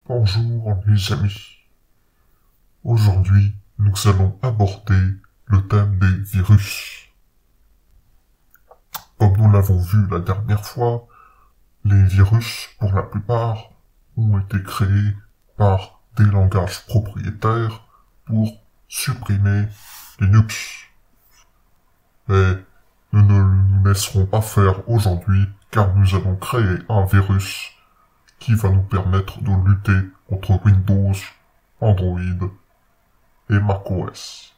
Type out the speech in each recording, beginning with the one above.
Bonjour les amis. Aujourd'hui, nous allons aborder le thème des virus. Comme nous l'avons vu la dernière fois, les virus, pour la plupart, ont été créés par des langages propriétaires pour supprimer Linux. Mais nous ne nous laisserons pas faire aujourd'hui car nous allons créer un virus qui va nous permettre de lutter contre Windows, Android et macOS.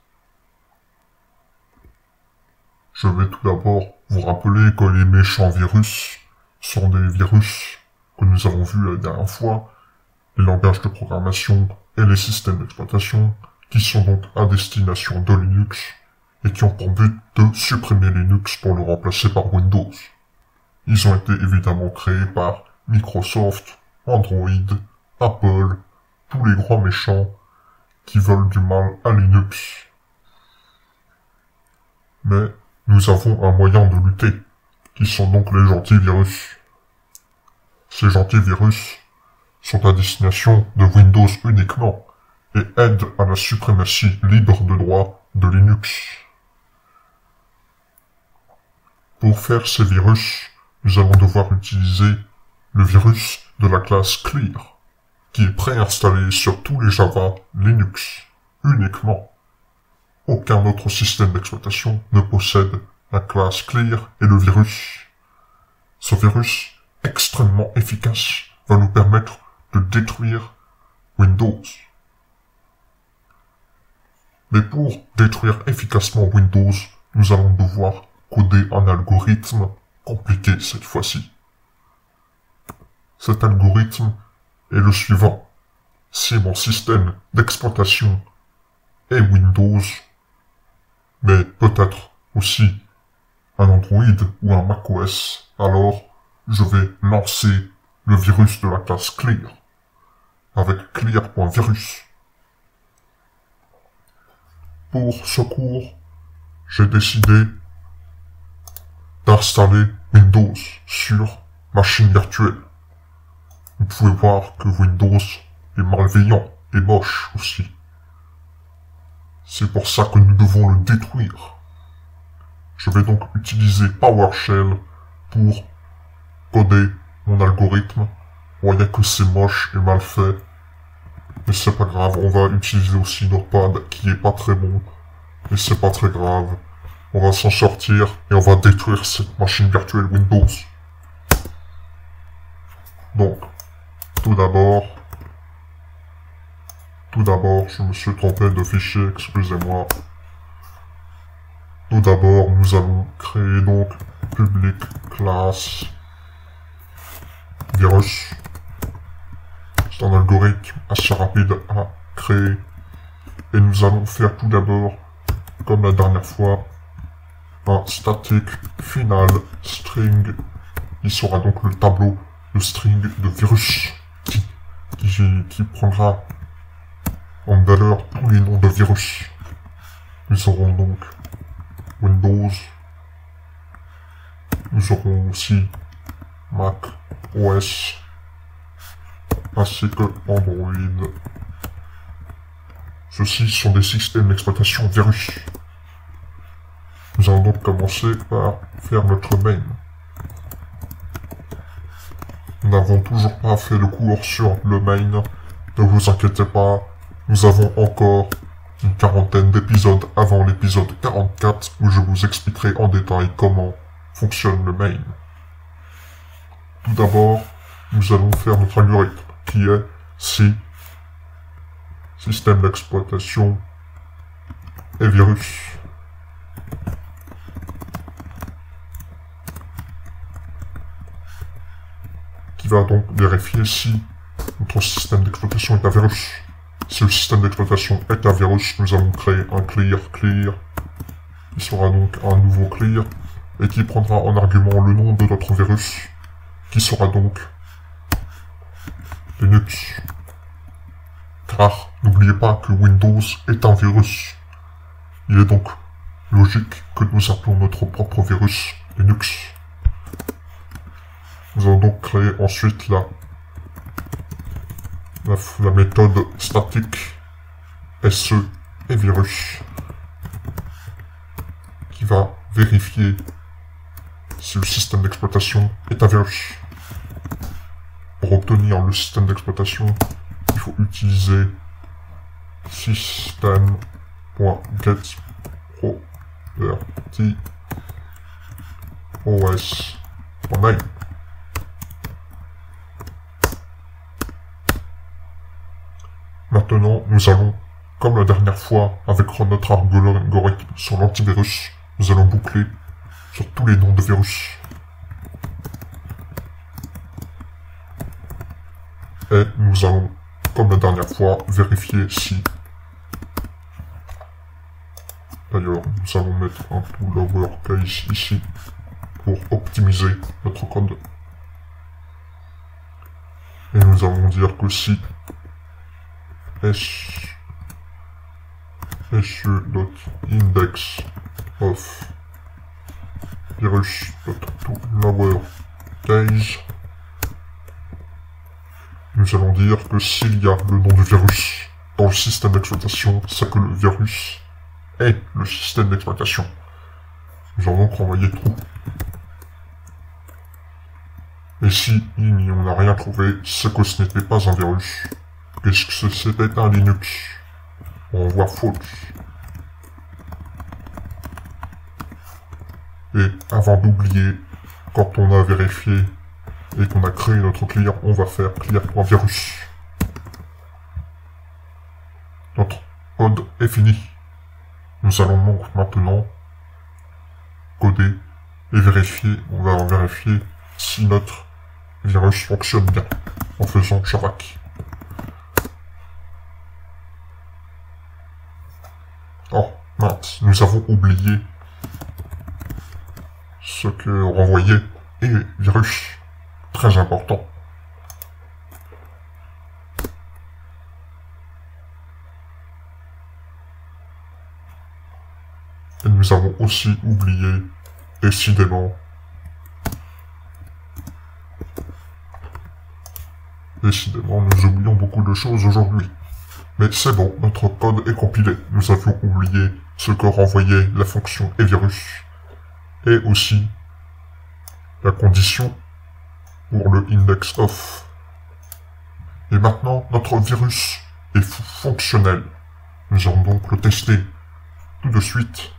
Je vais tout d'abord vous rappeler que les méchants virus sont des virus que nous avons vus la dernière fois, les langages de programmation et les systèmes d'exploitation qui sont donc à destination de Linux et qui ont pour but de supprimer Linux pour le remplacer par Windows. Ils ont été évidemment créés par Microsoft, Android, Apple, tous les grands méchants qui veulent du mal à Linux. Mais nous avons un moyen de lutter, qui sont donc les gentils virus. Ces gentils virus sont à destination de Windows uniquement et aident à la suprématie libre de droit de Linux. Pour faire ces virus, nous allons devoir utiliser le virus de la classe Clear, qui est préinstallé sur tous les Java Linux, uniquement. Aucun autre système d'exploitation ne possède la classe Clear et le virus. Ce virus, extrêmement efficace, va nous permettre de détruire Windows. Mais pour détruire efficacement Windows, nous allons devoir coder un algorithme compliqué cette fois-ci. Cet algorithme est le suivant. Si mon système d'exploitation est Windows, mais peut-être aussi un Android ou un macOS, alors je vais lancer le virus de la classe Clear avec clear.virus. Pour ce cours, j'ai décidé d'installer Windows sur machine virtuelle. Vous pouvez voir que Windows est malveillant et moche aussi. C'est pour ça que nous devons le détruire. Je vais donc utiliser PowerShell pour coder mon algorithme. Vous voyez que c'est moche et mal fait. Mais c'est pas grave, on va utiliser aussi Notepad qui est pas très bon. Mais c'est pas très grave. On va s'en sortir et on va détruire cette machine virtuelle Windows. Donc, tout d'abord, je me suis trompé de fichier, excusez-moi. Tout d'abord, nous allons créer donc public class virus. C'est un algorithme assez rapide à créer. Et nous allons faire tout d'abord, comme la dernière fois, un static final string qui sera donc le tableau de string de virus qui prendra en valeur tous les noms de virus. Nous aurons donc Windows, nous aurons aussi Mac OS ainsi que Android. Ceux-ci sont des systèmes d'exploitation virus. Nous allons donc commencer par faire notre main. Nous n'avons toujours pas fait le cours sur le main. Ne vous inquiétez pas, nous avons encore une quarantaine d'épisodes avant l'épisode 44 où je vous expliquerai en détail comment fonctionne le main. Tout d'abord, nous allons faire notre algorithme qui est si système d'exploitation et virus. Qui va donc vérifier si notre système d'exploitation est un virus. Si le système d'exploitation est un virus, nous allons créer un clear, qui sera donc un nouveau clear, et qui prendra en argument le nom de notre virus, qui sera donc Linux. Car n'oubliez pas que Windows est un virus. Il est donc logique que nous appelons notre propre virus Linux. Nous allons donc créer ensuite la la méthode statique SE et virus qui va vérifier si le système d'exploitation est un virus. Pour obtenir le système d'exploitation, il faut utiliser system.getProperty os.name. Maintenant, nous allons, comme la dernière fois avec notre algorithme sur l'antivirus, nous allons boucler sur tous les noms de virus. Et nous allons, comme la dernière fois, vérifier si... D'ailleurs, nous allons mettre un tout lowercase ici pour optimiser notre code. Et nous allons dire que si se.index of virus.toLowerCase, nous allons dire que s'il y a le nom du virus dans le système d'exploitation, c'est que le virus est le système d'exploitation. Nous allons donc renvoyer true. Et si on n'a rien trouvé, c'est que ce n'était pas un virus, puisque c'était un Linux. On voit false. Et avant d'oublier, quand on a vérifié et qu'on a créé notre clear, on va faire clear.virus. Notre code est fini. Nous allons donc maintenant coder et vérifier, on va vérifier si notre virus fonctionne bien en faisant javac. Oh mince, nous avons oublié ce que renvoyer et virus. Très important. Et nous avons aussi oublié, décidément, nous oublions beaucoup de choses aujourd'hui. Mais c'est bon, notre code est compilé. Nous avions oublié ce que renvoyait la fonction et virus. Et aussi la condition pour le index of. Et maintenant, notre virus est fonctionnel. Nous allons donc le tester tout de suite.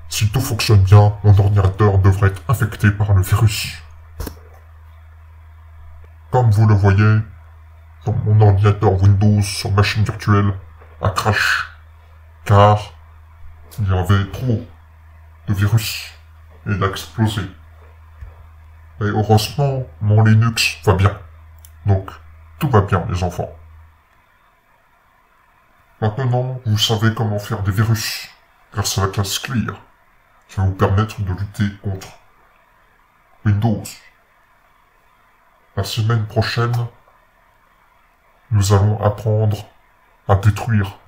Si tout fonctionne bien, mon ordinateur devrait être infecté par le virus. Comme vous le voyez, mon ordinateur Windows sur machine virtuelle a crash, car il y avait trop de virus et il a explosé. Et heureusement, mon Linux va bien. Donc, tout va bien, les enfants. Maintenant, vous savez comment faire des virus, grâce à la classe Clear, qui va vous permettre de lutter contre Windows. La semaine prochaine, nous allons apprendre à détruire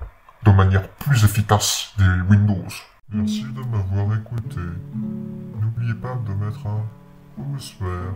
de manière plus efficace des Windows. Merci de m'avoir écouté. N'oubliez pas de mettre un pouce vert.